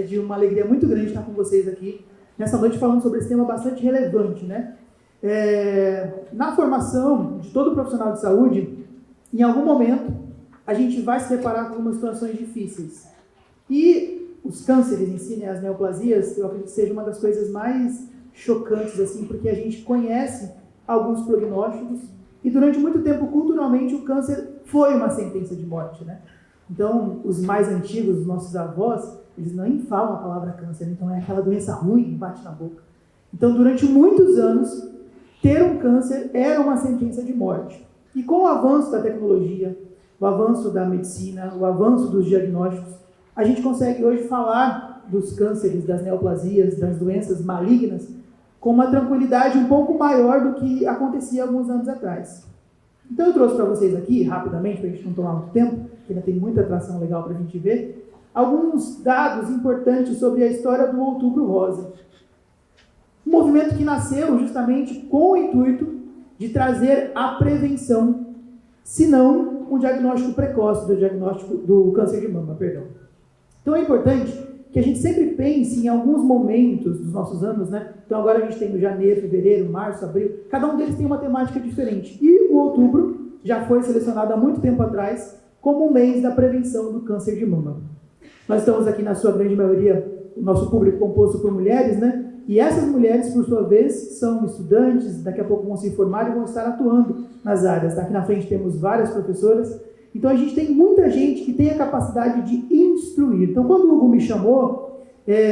de uma alegria muito grande estar com vocês aqui nessa noite falando sobre esse tema bastante relevante, né? Na formação de todo profissional de saúde, em algum momento, a gente vai se deparar com algumas situações difíceis. E os cânceres em si, né, as neoplasias, eu acredito que seja uma das coisas mais chocantes, assim, porque a gente conhece alguns prognósticos e durante muito tempo, culturalmente, o câncer foi uma sentença de morte, né? Então, os mais antigos, os nossos avós, eles nem falam a palavra câncer, então é aquela doença ruim, bate na boca. Então, durante muitos anos, ter um câncer era uma sentença de morte. E com o avanço da tecnologia, o avanço da medicina, o avanço dos diagnósticos, a gente consegue hoje falar dos cânceres, das neoplasias, das doenças malignas, com uma tranquilidade um pouco maior do que acontecia alguns anos atrás. Então eu trouxe para vocês aqui, rapidamente, para a gente não tomar muito tempo, porque ainda tem muita atração legal para a gente ver, alguns dados importantes sobre a história do Outubro Rosa. Um movimento que nasceu justamente com o intuito de trazer a prevenção, se não um diagnóstico precoce do diagnóstico do câncer de mama, perdão. Então é importante que a gente sempre pense em alguns momentos dos nossos anos, né? Então agora a gente tem no janeiro, fevereiro, março, abril, cada um deles tem uma temática diferente. E o outubro já foi selecionado há muito tempo atrás como o mês da prevenção do câncer de mama. Nós estamos aqui, na sua grande maioria, o nosso público composto por mulheres, né? E essas mulheres, por sua vez, são estudantes, daqui a pouco vão se formar e vão estar atuando nas áreas. Aqui na frente temos várias professoras. Então, a gente tem muita gente que tem a capacidade de instruir. Então, quando o Hugo me chamou,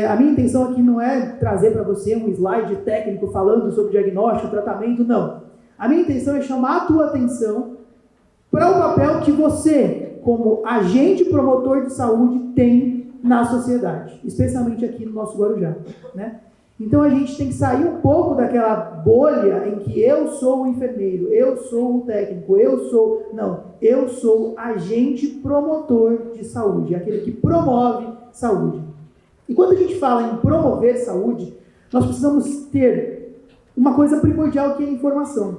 a minha intenção aqui não é trazer para você um slide técnico falando sobre diagnóstico, tratamento, não. A minha intenção é chamar a tua atenção para o papel que você, como agente promotor de saúde, tem na sociedade, especialmente aqui no nosso Guarujá, né? Então a gente tem que sair um pouco daquela bolha em que eu sou o enfermeiro, eu sou o técnico, eu sou agente promotor de saúde, aquele que promove saúde. E quando a gente fala em promover saúde, nós precisamos ter uma coisa primordial que é a informação.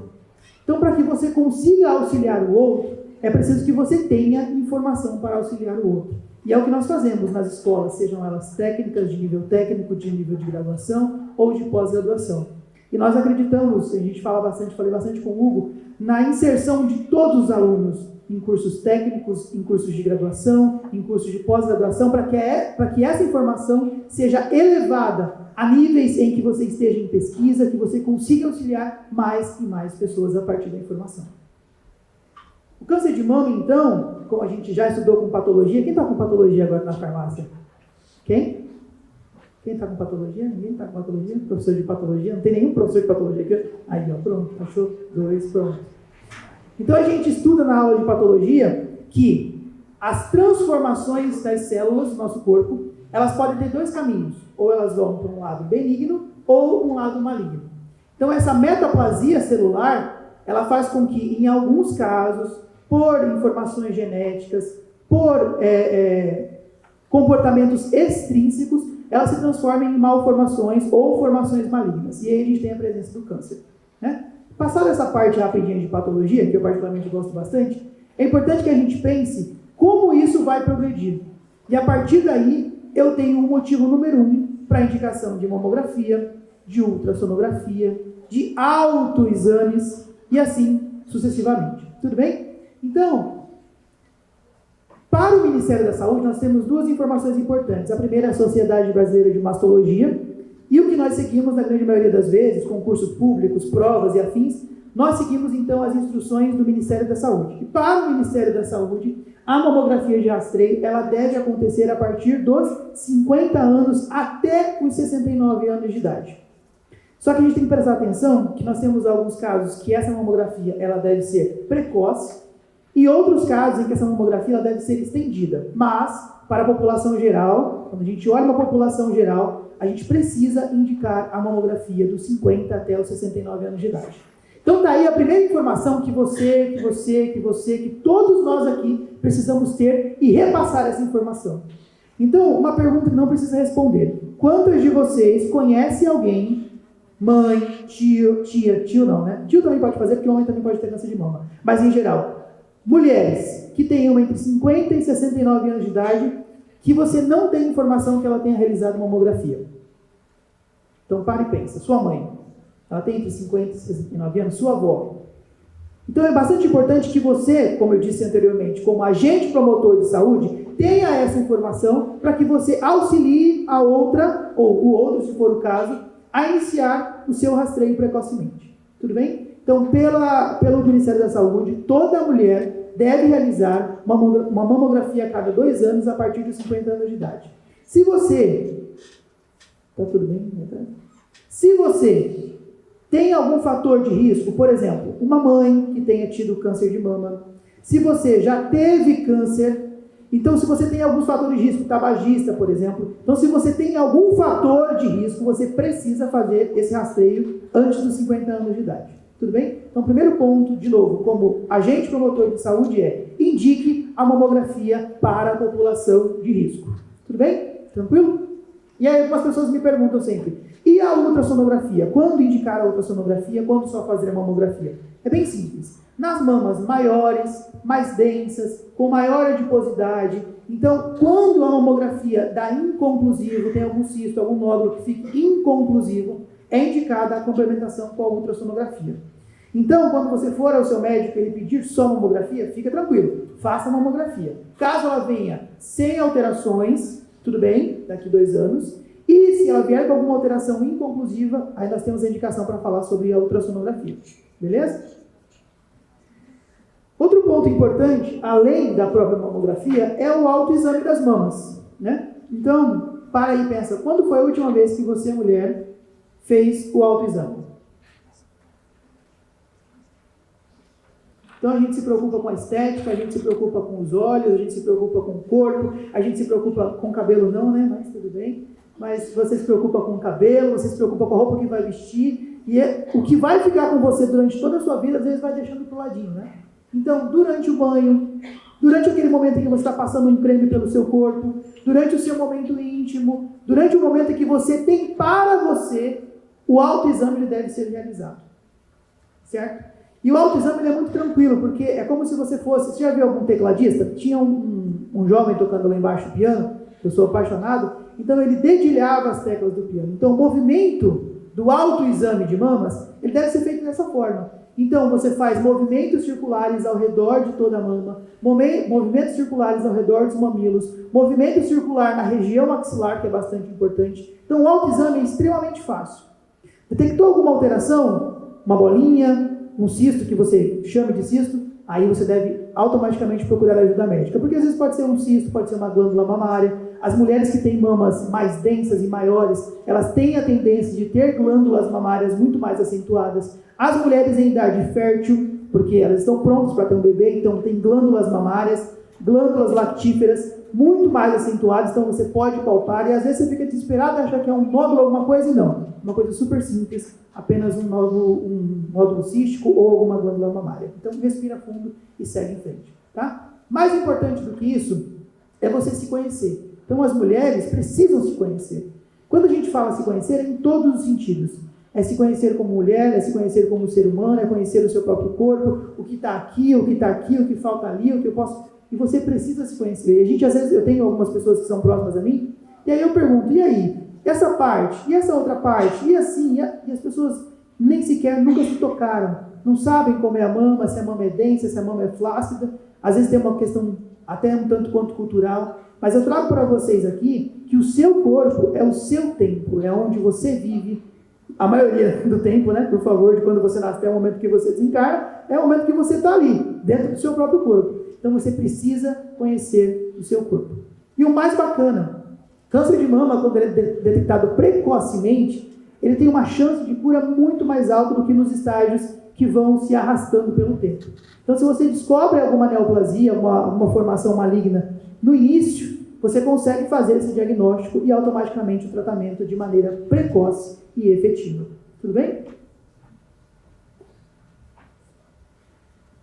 Então, para que você consiga auxiliar o outro, é preciso que você tenha informação para auxiliar o outro. E é o que nós fazemos nas escolas, sejam elas técnicas de nível técnico, de nível de graduação ou de pós-graduação. E nós acreditamos, a gente falei bastante com o Hugo, na inserção de todos os alunos em cursos técnicos, em cursos de graduação, em cursos de pós-graduação, para que essa informação seja elevada a níveis em que você esteja em pesquisa, que você consiga auxiliar mais e mais pessoas a partir da informação. O câncer de mama, então, como a gente já estudou com patologia, quem está com patologia agora na farmácia? Quem? Quem está com patologia? Ninguém está com patologia? Professor de patologia? Não tem nenhum professor de patologia aqui? Aí, ó, pronto, achou 2, pronto. Então a gente estuda na aula de patologia que as transformações das células do nosso corpo, elas podem ter 2 caminhos. Ou elas vão para um lado benigno ou um lado maligno. Então essa metaplasia celular, ela faz com que, em alguns casos, por informações genéticas, por comportamentos extrínsecos, elas se transformem em malformações ou formações malignas. E aí a gente tem a presença do câncer, né? Passada essa parte rapidinha de patologia, que eu particularmente gosto bastante, é importante que a gente pense como isso vai progredir. E a partir daí, eu tenho um motivo número 1 para a indicação de mamografia, de ultrassonografia, de autoexames e assim sucessivamente. Tudo bem? Então, para o Ministério da Saúde, nós temos 2 informações importantes. A primeira é a Sociedade Brasileira de Mastologia, e o que nós seguimos, na grande maioria das vezes, concursos públicos, provas e afins, nós seguimos, então, as instruções do Ministério da Saúde. E para o Ministério da Saúde, a mamografia de rastreio, ela deve acontecer a partir dos 50 anos até os 69 anos de idade. Só que a gente tem que prestar atenção que nós temos alguns casos que essa mamografia, ela deve ser precoce, e outros casos em que essa mamografia ela deve ser estendida. Mas, para a população geral, quando a gente olha uma população geral, a gente precisa indicar a mamografia dos 50 até os 69 anos de idade. Então tá aí a primeira informação que que todos nós aqui precisamos ter e repassar essa informação. Então, uma pergunta que não precisa responder. Quantas de vocês conhecem alguém, mãe, tio não, né? Tio também pode fazer, porque homem também pode ter câncer de mama. Mas em geral, mulheres que tenham entre 50 e 69 anos de idade, que você não tem informação que ela tenha realizado mamografia? Então, para e pensa. Sua mãe, ela tem entre 50 e 69 anos? Sua avó? Então, é bastante importante que você, como eu disse anteriormente, como agente promotor de saúde, tenha essa informação para que você auxilie a outra, ou o outro, se for o caso, a iniciar o seu rastreio precocemente. Tudo bem? Então, pelo Ministério da Saúde, toda mulher deve realizar uma mamografia a cada 2 anos a partir dos 50 anos de idade. Se você... Tá tudo bem? Se você tem algum fator de risco, por exemplo, uma mãe que tenha tido câncer de mama, se você já teve câncer, então se você tem alguns fatores de risco, tabagista, por exemplo, então se você tem algum fator de risco, você precisa fazer esse rastreio antes dos 50 anos de idade. Tudo bem? Então, o primeiro ponto, de novo, como agente promotor de saúde indique a mamografia para a população de risco. Tudo bem? Tranquilo? E aí algumas pessoas me perguntam sempre, e a ultrassonografia? Quando indicar a ultrassonografia? Quando só fazer a mamografia? É bem simples. Nas mamas maiores, mais densas, com maior adiposidade. Então, quando a mamografia dá inconclusivo, tem algum cisto, algum nódulo que fique inconclusivo, é indicada a complementação com a ultrassonografia. Então, quando você for ao seu médico e ele pedir só mamografia, fica tranquilo, faça a mamografia. Caso ela venha sem alterações, tudo bem, daqui 2 anos, e se ela vier com alguma alteração inconclusiva, aí nós temos a indicação para falar sobre a ultrassonografia. Beleza? Outro ponto importante, além da própria mamografia, é o autoexame das mamas, né? Então, para aí e pensa, quando foi a última vez que você, mulher, fez o autoexame? Então a gente se preocupa com a estética, a gente se preocupa com os olhos, a gente se preocupa com o corpo, a gente se preocupa com o cabelo não, né? Mas tudo bem. Mas você se preocupa com o cabelo, você se preocupa com a roupa que vai vestir, e o que vai ficar com você durante toda a sua vida, às vezes vai deixando pro ladinho, né? Então, durante o banho, durante aquele momento em que você está passando um creme pelo seu corpo, durante o seu momento íntimo, durante o momento em que você tem para você, o autoexame ele deve ser realizado. Certo? E o autoexame ele é muito tranquilo, porque é como se você fosse... Você já viu algum tecladista? Tinha um jovem tocando lá embaixo piano, eu sou apaixonado, então ele dedilhava as teclas do piano. Então o movimento do autoexame de mamas, ele deve ser feito dessa forma. Então você faz movimentos circulares ao redor de toda a mama, movimentos circulares ao redor dos mamilos, movimento circular na região maxilar, que é bastante importante. Então o autoexame é extremamente fácil. Detectou alguma alteração? Uma bolinha, um cisto que você chame de cisto, aí você deve automaticamente procurar ajuda médica. Porque às vezes pode ser um cisto, pode ser uma glândula mamária. As mulheres que têm mamas mais densas e maiores, elas têm a tendência de ter glândulas mamárias muito mais acentuadas. As mulheres em idade fértil, porque elas estão prontas para ter um bebê, então tem glândulas mamárias, glândulas lactíferas muito mais acentuadas, então você pode palpar, e às vezes você fica desesperado e acha que é um nódulo, alguma coisa, e não. Uma coisa super simples, apenas um nódulo cístico ou alguma glândula mamária. Então respira fundo e segue em frente. Tá? Mais importante do que isso é você se conhecer. Então as mulheres precisam se conhecer. Quando a gente fala se conhecer, é em todos os sentidos. É se conhecer como mulher, é se conhecer como ser humano, é conhecer o seu próprio corpo, o que está aqui, o que está aqui, o que falta ali, o que eu posso... E você precisa se conhecer. E a gente, às vezes, eu tenho algumas pessoas que são próximas a mim, e aí eu pergunto, e aí? Essa parte? E essa outra parte? E assim? E as pessoas nem sequer, nunca se tocaram. Não sabem como é a mama, se a mama é densa, se a mama é flácida. Às vezes tem uma questão até um tanto quanto cultural. Mas eu trago para vocês aqui que o seu corpo é o seu tempo, é onde você vive. A maioria do tempo, né? Por favor, de quando você nasce até o momento que você desencarna, é o momento que você está ali, dentro do seu próprio corpo. Então você precisa conhecer o seu corpo. E o mais bacana, câncer de mama, quando ele é detectado precocemente, ele tem uma chance de cura muito mais alta do que nos estágios que vão se arrastando pelo tempo. Então se você descobre alguma neoplasia, uma formação maligna no início, você consegue fazer esse diagnóstico e automaticamente o tratamento de maneira precoce e efetiva. Tudo bem?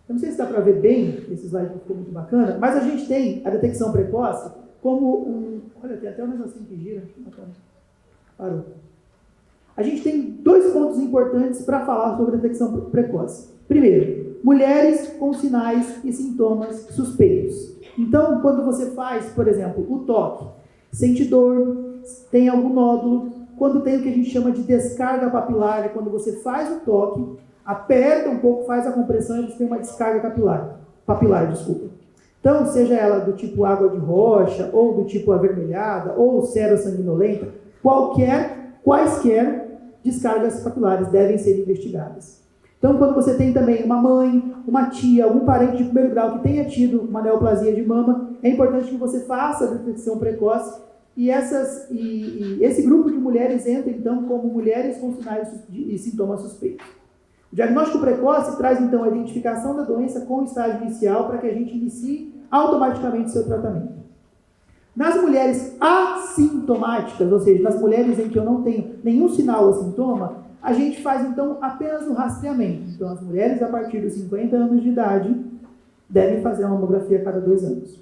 Eu não sei se dá para ver bem, esse slide ficou muito bacana, mas a gente tem a detecção precoce como um... Olha, tem até um negocinho que gira. Parou. A gente tem 2 pontos importantes para falar sobre a detecção precoce. Primeiro, mulheres com sinais e sintomas suspeitos. Então, quando você faz, por exemplo, o toque, sente dor, tem algum nódulo, quando tem o que a gente chama de descarga papilar, é quando você faz o toque, aperta um pouco, faz a compressão e você tem uma descarga papilar. Então, seja ela do tipo água de rocha, ou do tipo avermelhada, ou serosanguinolenta, quaisquer descargas papilares devem ser investigadas. Então, quando você tem também uma mãe, uma tia, algum parente de primeiro grau que tenha tido uma neoplasia de mama, é importante que você faça a detecção precoce e esse grupo de mulheres entra, então, como mulheres com sinais e sintomas suspeitos. O diagnóstico precoce traz, então, a identificação da doença com o estágio inicial para que a gente inicie automaticamente o seu tratamento. Nas mulheres assintomáticas, ou seja, nas mulheres em que eu não tenho nenhum sinal ou sintoma, a gente faz, então, apenas o rastreamento. Então, as mulheres a partir dos 50 anos de idade devem fazer uma mamografia a cada 2 anos.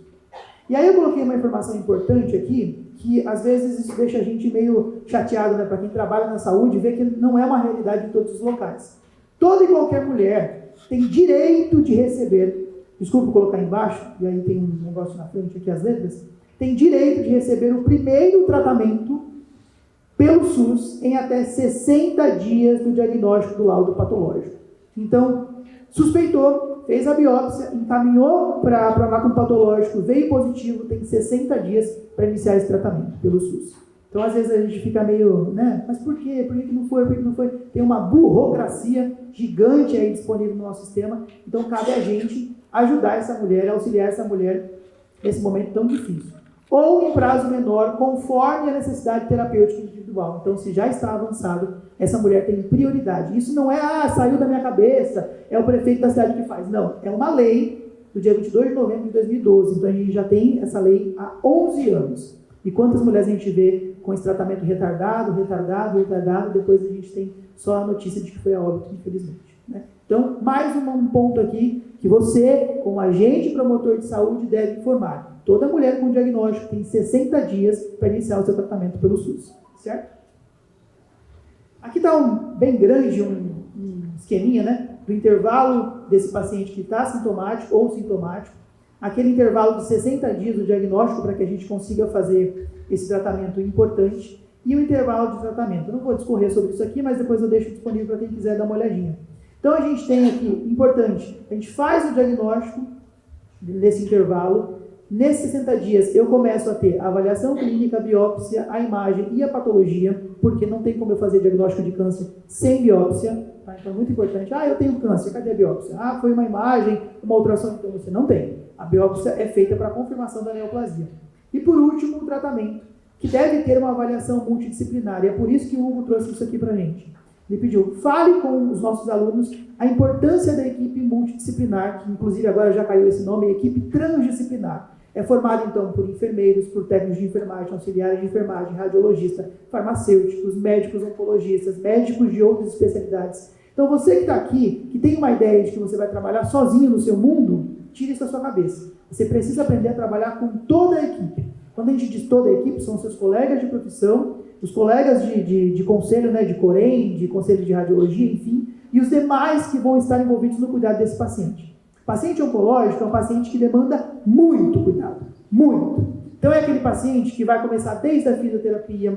E aí eu coloquei uma informação importante aqui, que às vezes isso deixa a gente meio chateado, né? Para quem trabalha na saúde, ver que não é uma realidade em todos os locais. Toda e qualquer mulher tem direito de receber, desculpa colocar embaixo, e aí tem um negócio na frente aqui, as letras, tem direito de receber o primeiro tratamento pelo SUS em até 60 dias do diagnóstico do laudo patológico. Então, suspeitou, fez a biópsia, encaminhou para anátomo patológico, veio positivo, tem 60 dias para iniciar esse tratamento pelo SUS. Então, às vezes a gente fica meio, né? Mas por quê? Por que não foi? Por que não foi? Tem uma burocracia gigante aí disponível no nosso sistema. Então, cabe a gente ajudar essa mulher, auxiliar essa mulher nesse momento tão difícil. Ou em prazo menor, conforme a necessidade terapêutica individual. Então, se já está avançado, essa mulher tem prioridade. Isso não é, saiu da minha cabeça, é o prefeito da cidade que faz. Não, é uma lei do dia 22 de novembro de 2012. Então, a gente já tem essa lei há 11 anos. E quantas mulheres a gente vê com esse tratamento retardado, depois a gente tem só a notícia de que foi a óbito, infelizmente. Né? Então, mais um ponto aqui que você, como agente promotor de saúde, deve informar. Toda mulher com diagnóstico tem 60 dias para iniciar o seu tratamento pelo SUS. Certo? Aqui está bem grande um esqueminha, né? Do intervalo desse paciente que está sintomático ou sintomático, aquele intervalo de 60 dias do diagnóstico para que a gente consiga fazer esse tratamento importante e o intervalo de tratamento. Eu não vou discorrer sobre isso aqui, mas depois eu deixo disponível para quem quiser dar uma olhadinha. Então, a gente tem aqui, importante, a gente faz o diagnóstico nesse intervalo. Nesses 60 dias, eu começo a ter a avaliação clínica, a biópsia, a imagem e a patologia, porque não tem como eu fazer diagnóstico de câncer sem biópsia. Tá? Então, é muito importante. Eu tenho câncer, cadê a biópsia? Foi uma imagem, uma ultrassom, então você não tem. A biópsia é feita para a confirmação da neoplasia. E, por último, o tratamento, que deve ter uma avaliação multidisciplinar. E é por isso que o Hugo trouxe isso aqui para a gente. Ele pediu, fale com os nossos alunos a importância da equipe multidisciplinar, que inclusive agora já caiu esse nome, equipe transdisciplinar. É formada, então, por enfermeiros, por técnicos de enfermagem, auxiliares de enfermagem, radiologista, farmacêuticos, médicos oncologistas, médicos de outras especialidades. Então, você que está aqui, que tem uma ideia de que você vai trabalhar sozinho no seu mundo, tire isso da sua cabeça. Você precisa aprender a trabalhar com toda a equipe. Quando a gente diz toda a equipe, são seus colegas de profissão, os colegas de conselho, né, de Corém, de conselho de radiologia, enfim, e os demais que vão estar envolvidos no cuidado desse paciente. Paciente oncológico é um paciente que demanda muito cuidado, muito. Então é aquele paciente que vai começar desde a fisioterapia,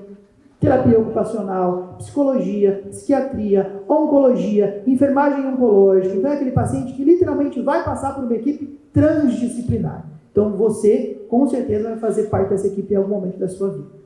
terapia ocupacional, psicologia, psiquiatria, oncologia, enfermagem oncológica. Então é aquele paciente que literalmente vai passar por uma equipe transdisciplinar. Então você, com certeza, vai fazer parte dessa equipe em algum momento da sua vida.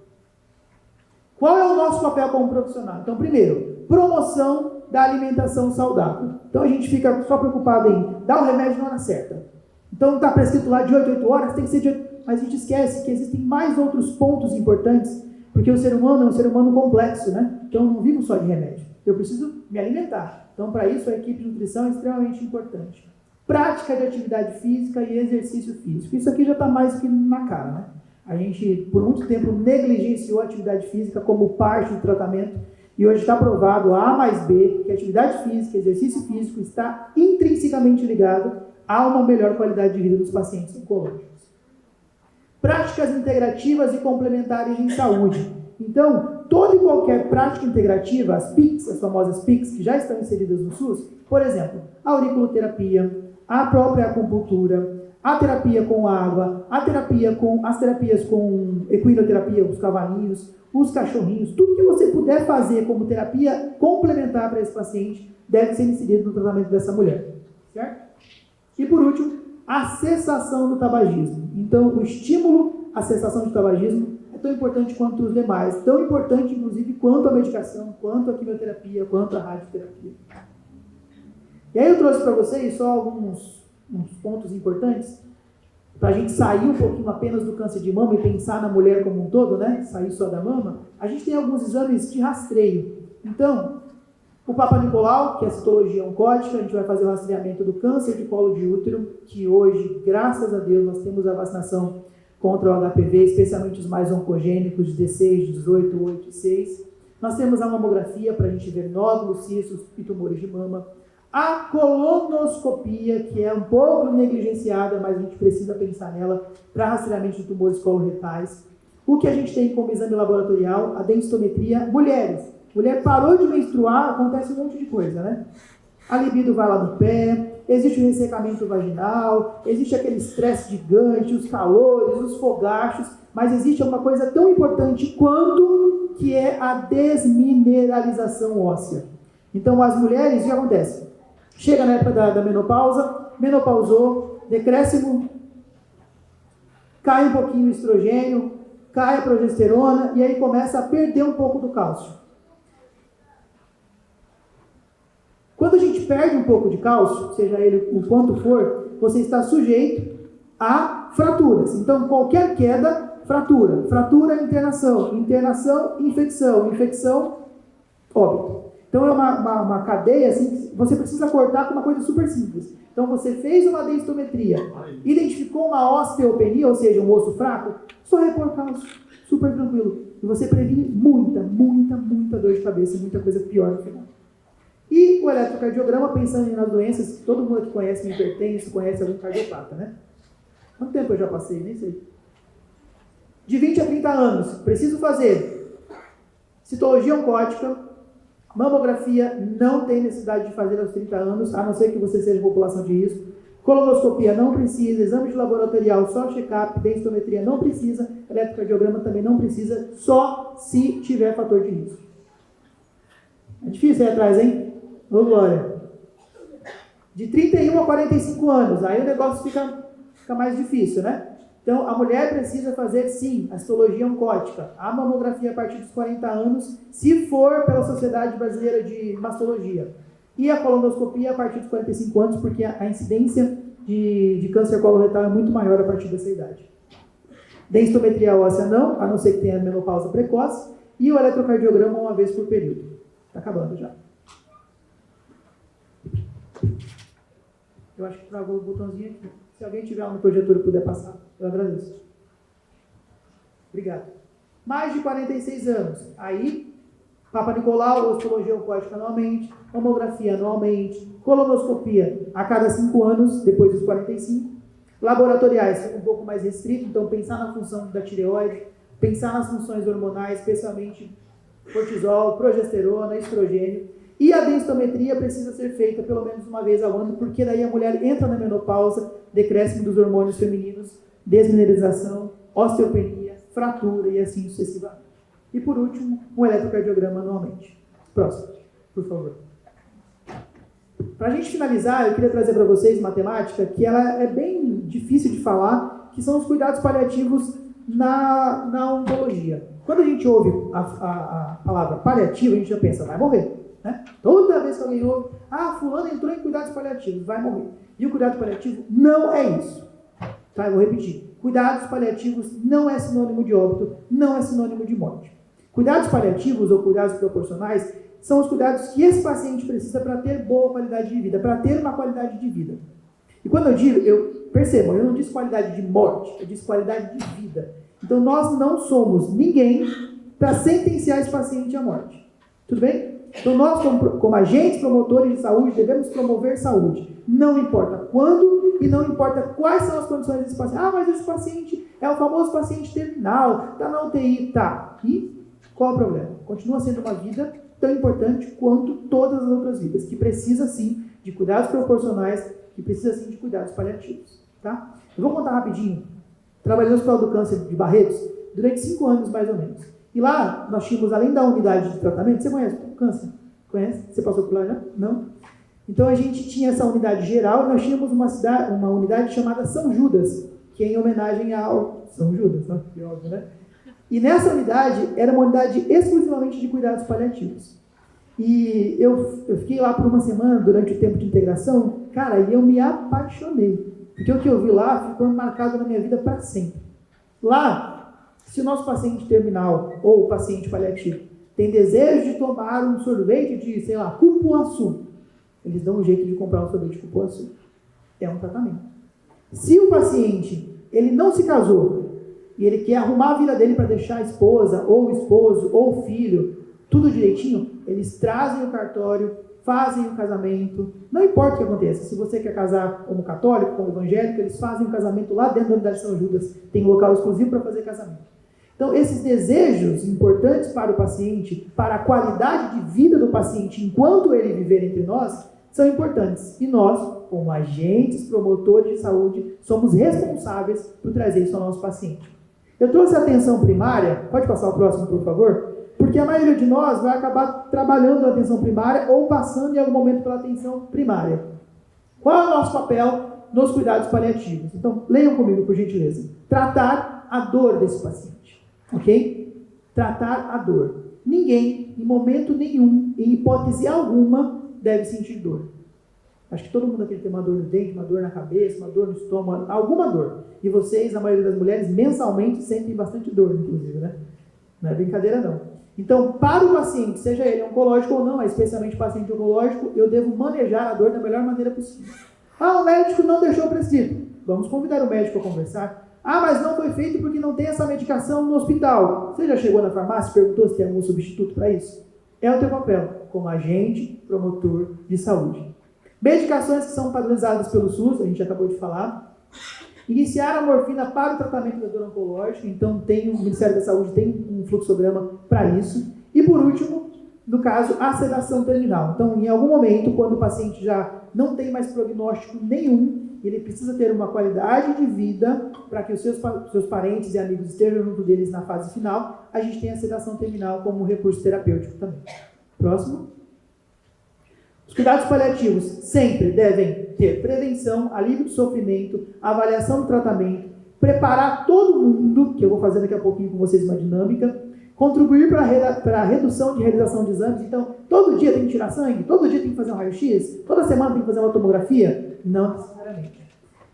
Qual é o nosso papel como profissional? Então, primeiro, promoção da alimentação saudável. Então a gente fica só preocupado em dar o remédio na hora certa. Então está prescrito lá de 8 a 8 horas, tem que ser de 8, mas a gente esquece que existem mais outros pontos importantes, porque o ser humano é um ser humano complexo, né? Então eu não vivo só de remédio, eu preciso me alimentar. Então para isso a equipe de nutrição é extremamente importante. Prática de atividade física e exercício físico. Isso aqui já está mais que na cara, né? A gente por muito tempo negligenciou a atividade física como parte do tratamento. E hoje está provado A mais B que a atividade física, exercício físico está intrinsecamente ligado a uma melhor qualidade de vida dos pacientes oncológicos. Práticas integrativas e complementares em saúde. Então, toda e qualquer prática integrativa, as PICs, as famosas PICs, que já estão inseridas no SUS, por exemplo, a auriculoterapia, a própria acupuntura, a terapia com água, as terapias com equinoterapia, os cavalinhos, os cachorrinhos, tudo que você puder fazer como terapia complementar para esse paciente deve ser inserido no tratamento dessa mulher, certo? E por último, a cessação do tabagismo. Então, o estímulo à cessação do tabagismo é tão importante quanto os demais, tão importante inclusive quanto a medicação, quanto a quimioterapia, quanto a radioterapia. E aí eu trouxe para vocês só alguns pontos importantes para a gente sair um pouquinho apenas do câncer de mama e pensar na mulher como um todo, né? Sair só da mama. A gente tem alguns exames de rastreio. Então, o Papa Nicolau, que é a citologia oncótica, a gente vai fazer o rastreamento do câncer de colo de útero, que hoje, graças a Deus, nós temos a vacinação contra o HPV, especialmente os mais oncogênicos, de 16, 18, 8 e 6. Nós temos a mamografia para a gente ver nódulos, cistos e tumores de mama. A colonoscopia, que é um pouco negligenciada, mas a gente precisa pensar nela para rastreamento de tumores coloretais. O que a gente tem como exame laboratorial, a densitometria. Mulheres. Mulher parou de menstruar, acontece um monte de coisa, né? A libido vai lá no pé, existe o ressecamento vaginal, existe aquele estresse gigante, os calores, os fogachos, mas existe uma coisa tão importante quanto que é a desmineralização óssea. Então, as mulheres, o que acontece? Chega na época da menopausa, menopausou, decréscimo, cai um pouquinho o estrogênio, cai a progesterona e aí começa a perder um pouco do cálcio. Quando a gente perde um pouco de cálcio, seja ele o quanto for, você está sujeito a fraturas. Então, qualquer queda, fratura. Fratura, internação. Internação, infecção. Infecção, óbito. Então, é uma cadeia assim, que você precisa cortar com uma coisa super simples. Então, você fez uma densitometria, identificou uma osteopenia, ou seja, um osso fraco, só repor cálcio, super tranquilo. E você previne muita dor de cabeça e muita coisa pior no final. E o eletrocardiograma, pensando nas doenças, todo mundo que conhece hipertenso, conhece algum cardiopata, né? Quanto tempo eu já passei? Nem sei. De 20 a 30 anos, preciso fazer citologia oncótica, mamografia, não tem necessidade de fazer aos 30 anos, a não ser que você seja população de risco. Colonoscopia não precisa, exame de laboratorial só check-up, densitometria não precisa, eletrocardiograma também não precisa, só se tiver fator de risco. É difícil ir atrás, hein? Ô, Glória. De 31 a 45 anos, aí o negócio fica mais difícil, né? Então, a mulher precisa fazer, sim, a citologia oncótica, a mamografia a partir dos 40 anos, se for pela Sociedade Brasileira de Mastologia. E a colonoscopia a partir dos 45 anos, porque a incidência de câncer coloretal é muito maior a partir dessa idade. Densitometria óssea não, a não ser que tenha menopausa precoce, e o eletrocardiograma uma vez por período. Está acabando já. Eu acho que travou o botãozinho aqui. Se alguém tiver no projetor e puder passar, eu agradeço. Obrigado. Mais de 46 anos. Aí, Papa Nicolau, osteologia oncótica anualmente, mamografia anualmente, colonoscopia a cada 5 anos, depois dos 45. Laboratoriais, fica um pouco mais restrito, então pensar na função da tireoide, pensar nas funções hormonais, especialmente cortisol, progesterona, estrogênio. E a densitometria precisa ser feita pelo menos uma vez ao ano, porque daí a mulher entra na menopausa, decréscimo dos hormônios femininos, desmineralização, osteopenia, fratura e assim sucessivamente. E por último, um eletrocardiograma anualmente. Próximo, por favor. Para a gente finalizar, eu queria trazer para vocês uma temática que ela é bem difícil de falar, que são os cuidados paliativos na oncologia. Quando a gente ouve a palavra paliativo, a gente já pensa, vai morrer. Né? Toda vez que alguém ouve, fulano entrou em cuidados paliativos, vai morrer. E o cuidado paliativo não é isso. Tá? Eu vou repetir. Cuidados paliativos não é sinônimo de óbito, não é sinônimo de morte. Cuidados paliativos ou cuidados proporcionais são os cuidados que esse paciente precisa para ter boa qualidade de vida, para ter uma qualidade de vida. E quando eu digo, percebam, eu não disse qualidade de morte, eu disse qualidade de vida. Então nós não somos ninguém para sentenciar esse paciente à morte. Tudo bem? Então nós, como agentes promotores de saúde, devemos promover saúde. Não importa quando e não importa quais são as condições desse paciente. Mas esse paciente é o famoso paciente terminal, está na UTI, tá. E qual é o problema? Continua sendo uma vida tão importante quanto todas as outras vidas, que precisa sim de cuidados proporcionais, que precisa sim de cuidados paliativos. Tá? tá? Eu vou contar rapidinho. Trabalhei no Hospital do Câncer de Barretos durante 5 anos, mais ou menos. E lá, nós tínhamos, além da unidade de tratamento, você conhece o câncer? Conhece? Você passou por lá já? Não? Então, a gente tinha essa unidade geral e nós tínhamos uma unidade chamada São Judas, que é em homenagem ao São Judas, né? Que óbvio, né? E nessa unidade, era uma unidade exclusivamente de cuidados paliativos. E eu fiquei lá por uma semana, durante o tempo de integração, cara, e eu me apaixonei. Porque o que eu vi lá ficou marcado na minha vida para sempre. Lá, se o nosso paciente terminal ou o paciente paliativo tem desejo de tomar um sorvete de, sei lá, cupuaçu, eles dão um jeito de comprar um sorvete de cupuaçu. É um tratamento. Se o paciente ele não se casou e ele quer arrumar a vida dele para deixar a esposa, ou o esposo, ou o filho, tudo direitinho, eles trazem o cartório, fazem o casamento, não importa o que aconteça, se você quer casar como católico, como evangélico, eles fazem o casamento lá dentro da unidade de São Judas, tem um local exclusivo para fazer casamento. Então, esses desejos importantes para o paciente, para a qualidade de vida do paciente enquanto ele viver entre nós, são importantes. E nós, como agentes, promotores de saúde, somos responsáveis por trazer isso ao nosso paciente. Eu trouxe a atenção primária, pode passar o próximo, por favor? Porque a maioria de nós vai acabar trabalhando na atenção primária ou passando em algum momento pela atenção primária. Qual é o nosso papel nos cuidados paliativos? Então, leiam comigo, por gentileza. Tratar a dor desse paciente, ok? Tratar a dor. Ninguém, em momento nenhum, em hipótese alguma, deve sentir dor. Acho que todo mundo aqui tem uma dor no dente, uma dor na cabeça, uma dor no estômago, alguma dor. E vocês, a maioria das mulheres, mensalmente sentem bastante dor, inclusive, né? Não é brincadeira, não. Então, para o paciente, seja ele oncológico ou não, especialmente paciente oncológico, eu devo manejar a dor da melhor maneira possível. Ah, o médico não deixou prescrito. Vamos convidar o médico a conversar. Ah, mas não foi feito porque não tem essa medicação no hospital. Você já chegou na farmácia e perguntou se tem algum substituto para isso? É o teu papel, como agente, promotor de saúde. Medicações que são padronizadas pelo SUS, a gente acabou de falar. Iniciar a morfina para o tratamento da dor oncológica, então o Ministério da Saúde tem um fluxograma para isso. E por último, no caso, a sedação terminal. Então, em algum momento, quando o paciente já não tem mais prognóstico nenhum, ele precisa ter uma qualidade de vida para que os seus parentes e amigos estejam junto deles na fase final, a gente tem a sedação terminal como recurso terapêutico também. Próximo. Os cuidados paliativos sempre devem ter prevenção, alívio do sofrimento, avaliação do tratamento, preparar todo mundo, que eu vou fazer daqui a pouquinho com vocês uma dinâmica, contribuir para a redução de realização de exames. Então, todo dia tem que tirar sangue? Todo dia tem que fazer um raio-x? Toda semana tem que fazer uma tomografia? Não necessariamente.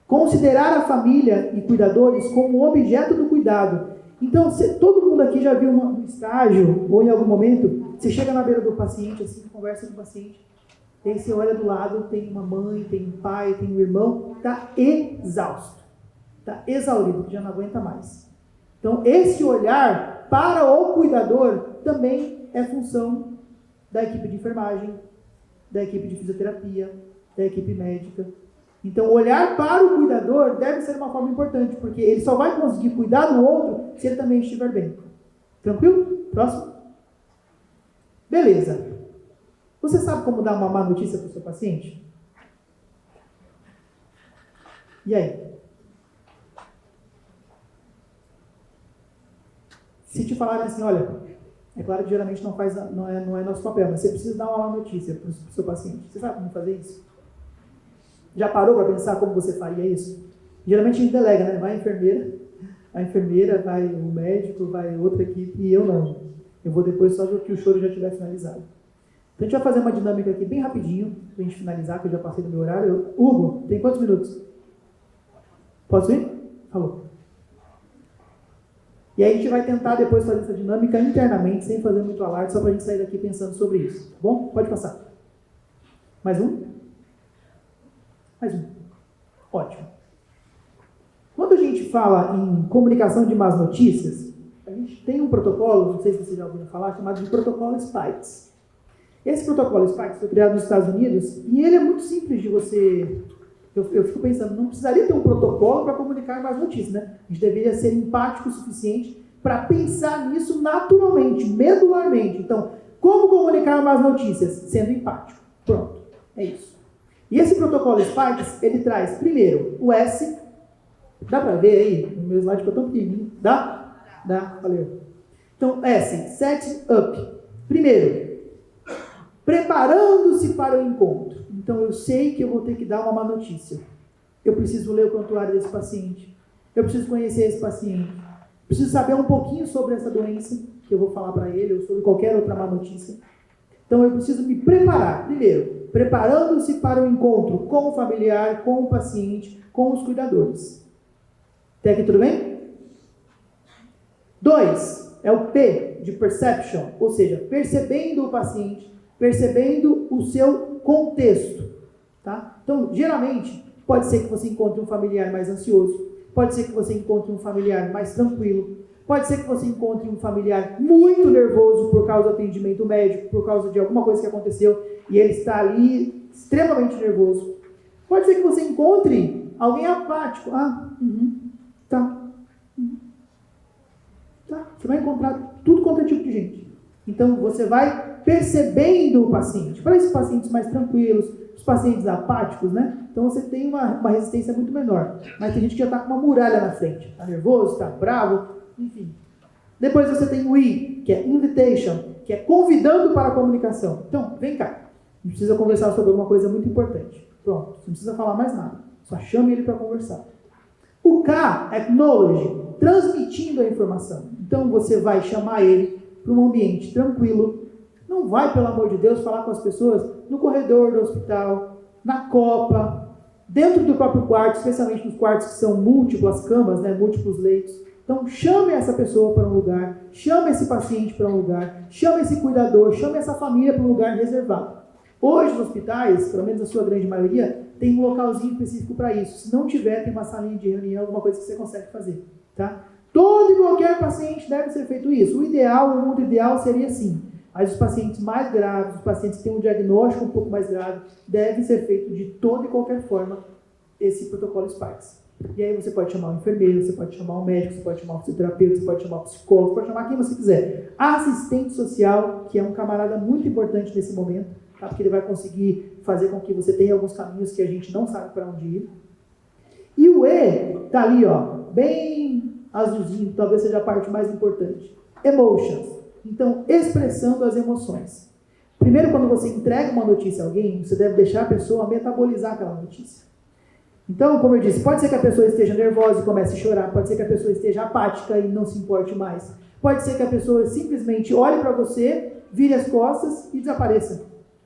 Considerar a família e cuidadores como objeto do cuidado. Então, todo mundo aqui já viu um estágio, ou em algum momento, você chega na beira do paciente, assim, conversa com o paciente, e aí você olha do lado, tem uma mãe, tem um pai, tem um irmão, está exausto, está exaurido, já não aguenta mais. Então, esse olhar para o cuidador também é função da equipe de enfermagem, da equipe de fisioterapia, da equipe médica. Então, olhar para o cuidador deve ser uma forma importante, porque ele só vai conseguir cuidar do outro se ele também estiver bem. Tranquilo? Próximo. Beleza. Você sabe como dar uma má notícia para o seu paciente? E aí? Se te falarem assim, olha, é claro que geralmente não é nosso papel, mas você precisa dar uma má notícia para o seu paciente. Você sabe como fazer isso? Já parou para pensar como você faria isso? Geralmente a gente delega, né? Vai a enfermeira, vai o médico, vai outra equipe, e eu não. Eu vou depois só que o choro já estiver finalizado. Então a gente vai fazer uma dinâmica aqui bem rapidinho, para a gente finalizar, que eu já passei do meu horário. Hugo, tem quantos minutos? Posso ir? Falou. E aí a gente vai tentar depois fazer essa dinâmica internamente, sem fazer muito alarde, só para a gente sair daqui pensando sobre isso. Tá bom? Pode passar. Mais um? Mais um. Ótimo. Quando a gente fala em comunicação de más notícias, a gente tem um protocolo, não sei se vocês já ouviram falar, chamado de protocolo SPIKES. Esse protocolo SPIKES foi criado nos Estados Unidos e ele é muito simples de você... Eu fico pensando, não precisaria ter um protocolo para comunicar más notícias, né? A gente deveria ser empático o suficiente para pensar nisso naturalmente, medularmente. Então, como comunicar más notícias? Sendo empático. Pronto, é isso. E esse protocolo SPIKES, ele traz, primeiro, o S, Dá para ver aí? O meu slide ficou tão pequenininho. Dá? Dá, valeu. Então, S, set up. Primeiro, preparando-se para o encontro. Então, eu sei que eu vou ter que dar uma má notícia. Eu preciso ler o prontuário desse paciente. Eu preciso conhecer esse paciente. Preciso saber um pouquinho sobre essa doença que eu vou falar para ele, ou sobre qualquer outra má notícia. Então, eu preciso me preparar. Primeiro, preparando-se para o encontro com o familiar, com o paciente, com os cuidadores. Até aqui tudo bem? 2, é o P de perception, ou seja, percebendo o paciente, percebendo o seu contexto. Tá? Então, geralmente, pode ser que você encontre um familiar mais ansioso, pode ser que você encontre um familiar mais tranquilo, pode ser que você encontre um familiar muito nervoso por causa do atendimento médico, por causa de alguma coisa que aconteceu e ele está ali extremamente nervoso. Pode ser que você encontre alguém apático. Tá. Você vai encontrar tudo quanto é tipo de gente. Então, você vai percebendo o paciente. Para esses pacientes mais tranquilos, os pacientes apáticos, né? Então, você tem uma resistência muito menor. Mas tem gente que já está com uma muralha na frente. Está nervoso, está bravo, enfim. Depois você tem o I, que é invitation, que é convidando para a comunicação. Então, vem cá. A gente precisa conversar sobre alguma coisa muito importante. Pronto, você não precisa falar mais nada. Só chame ele para conversar. O K, acknowledge, transmitindo a informação. Então, você vai chamar ele para um ambiente tranquilo. Não vai, pelo amor de Deus, falar com as pessoas no corredor do hospital, na copa, dentro do próprio quarto, especialmente nos quartos que são múltiplas camas, né, múltiplos leitos. Então, chame essa pessoa para um lugar, chame esse paciente para um lugar, chame esse cuidador, chame essa família para um lugar reservado. Hoje, nos hospitais, pelo menos a sua grande maioria, tem um localzinho específico para isso. Se não tiver, tem uma salinha de reunião, alguma coisa que você consegue fazer. Tá? Todo e qualquer paciente deve ser feito isso. O ideal, o mundo ideal seria assim. Mas os pacientes mais graves, os pacientes que têm um diagnóstico um pouco mais grave, deve ser feito de toda e qualquer forma esse protocolo Sparks. E aí você pode chamar um enfermeiro, você pode chamar um médico, você pode chamar um fisioterapeuta, você pode chamar um psicólogo, você pode chamar quem você quiser. Assistente social, que é um camarada muito importante nesse momento, tá? Porque ele vai conseguir fazer com que você tenha alguns caminhos que a gente não sabe para onde ir. E o E está ali, ó, bem azulzinho, talvez seja a parte mais importante. Emotions. Então, expressando as emoções. Primeiro, quando você entrega uma notícia a alguém, você deve deixar a pessoa metabolizar aquela notícia. Então, como eu disse, pode ser que a pessoa esteja nervosa e comece a chorar, pode ser que a pessoa esteja apática e não se importe mais, pode ser que a pessoa simplesmente olhe para você, vire as costas e desapareça,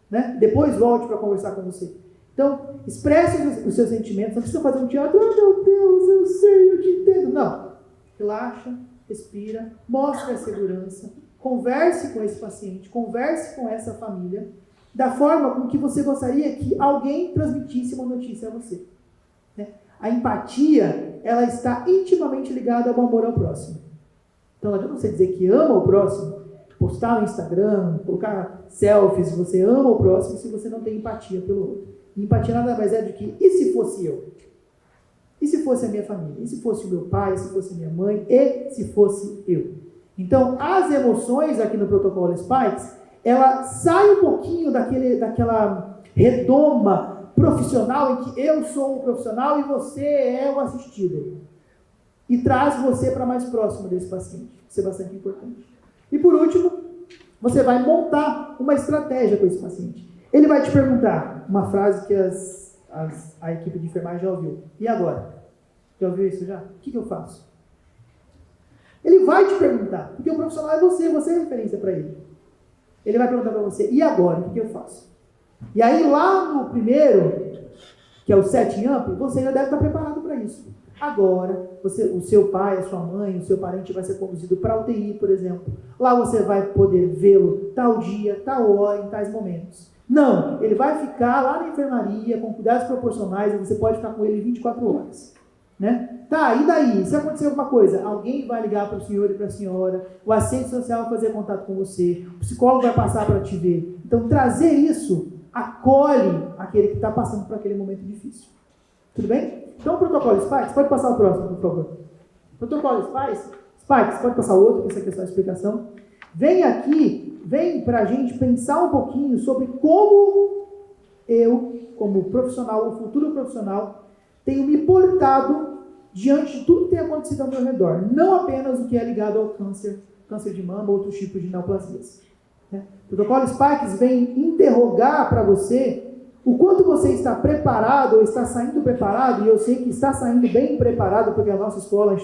né? Depois volte para conversar com você. Então, expresse os seus sentimentos, não precisa fazer um teatro, meu Deus, eu sei, eu te entendo. Não, relaxa, respira, mostre a segurança, converse com esse paciente, converse com essa família, da forma com que você gostaria que alguém transmitisse uma notícia a você. A empatia, ela está intimamente ligada ao amor ao próximo. Então, não adianta você dizer que ama o próximo, postar no Instagram, colocar selfies, você ama o próximo se você não tem empatia pelo outro. E empatia nada mais é do que, e se fosse eu? E se fosse a minha família? E se fosse o meu pai? E se fosse a minha mãe? E se fosse eu? Então, as emoções aqui no protocolo Spikes, ela sai um pouquinho daquela redoma profissional em que eu sou o profissional e você é o assistido. E traz você para mais próximo desse paciente. Isso é bastante importante. E por último, você vai montar uma estratégia com esse paciente. Ele vai te perguntar uma frase que a equipe de enfermagem já ouviu. E agora? Já ouviu isso já? O que eu faço? Ele vai te perguntar, porque o profissional é você é referência para ele. Ele vai perguntar para você, e agora? O que eu faço? E aí lá no primeiro, que é o setting up, você já deve estar preparado para isso. Agora, o seu pai, a sua mãe, o seu parente vai ser conduzido para a UTI, por exemplo. Lá você vai poder vê-lo tal dia, tal hora, em tais momentos. Não, ele vai ficar lá na enfermaria, com cuidados proporcionais, e você pode ficar com ele 24 horas. Né? Tá, e daí? Se acontecer alguma coisa, alguém vai ligar para o senhor e para a senhora, o assistente social vai fazer contato com você, o psicólogo vai passar para te ver. Então, trazer isso acolhe aquele que está passando por aquele momento difícil. Tudo bem? Então, o protocolo Spikes, pode passar o próximo, por favor. Protocolo Spikes, pode passar o outro, que essa aqui é só a explicação. Vem para a gente pensar um pouquinho sobre como eu, como profissional, o futuro profissional, tenho me portado diante de tudo que tem acontecido ao meu redor, não apenas o que é ligado ao câncer de mama ou outros tipos de neoplasias. O protocolo Sparks vem interrogar para você o quanto você está preparado ou está saindo preparado, e eu sei que está saindo bem preparado, porque a nossa escola, a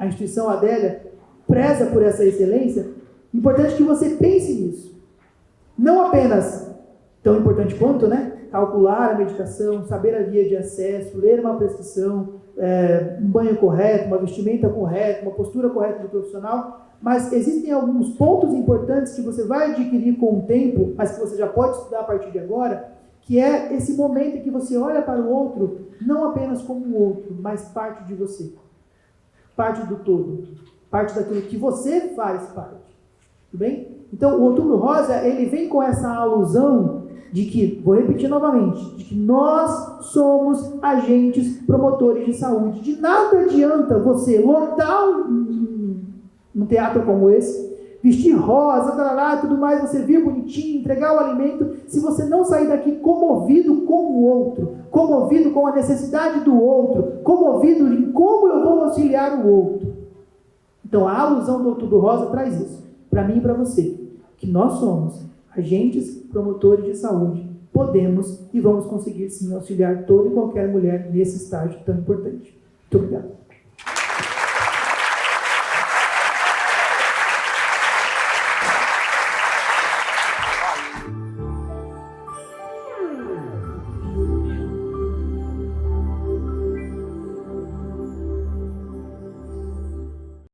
instituição Adélia, preza por essa excelência. Importante que você pense nisso. Não apenas, tão importante quanto, calcular a medicação, saber a via de acesso, ler uma prescrição, um banho correto, uma vestimenta correta, uma postura correta do profissional, mas existem alguns pontos importantes que você vai adquirir com o tempo, mas que você já pode estudar a partir de agora, que é esse momento em que você olha para o outro, não apenas como o outro, mas parte de você. Parte do todo. Parte daquilo que você faz parte. Tudo bem? Então, o Outubro Rosa, ele vem com essa alusão de que, vou repetir novamente, de que nós somos agentes promotores de saúde. De nada adianta você lotar um teatro como esse, vestir rosa, tudo mais, você vir bonitinho, entregar o alimento, se você não sair daqui comovido com o outro, comovido com a necessidade do outro, comovido em como eu vou auxiliar o outro. Então, a alusão do Outubro Rosa traz isso, para mim e para você, que nós somos agentes promotores de saúde, podemos e vamos conseguir sim auxiliar toda e qualquer mulher nesse estágio tão importante. Muito obrigado.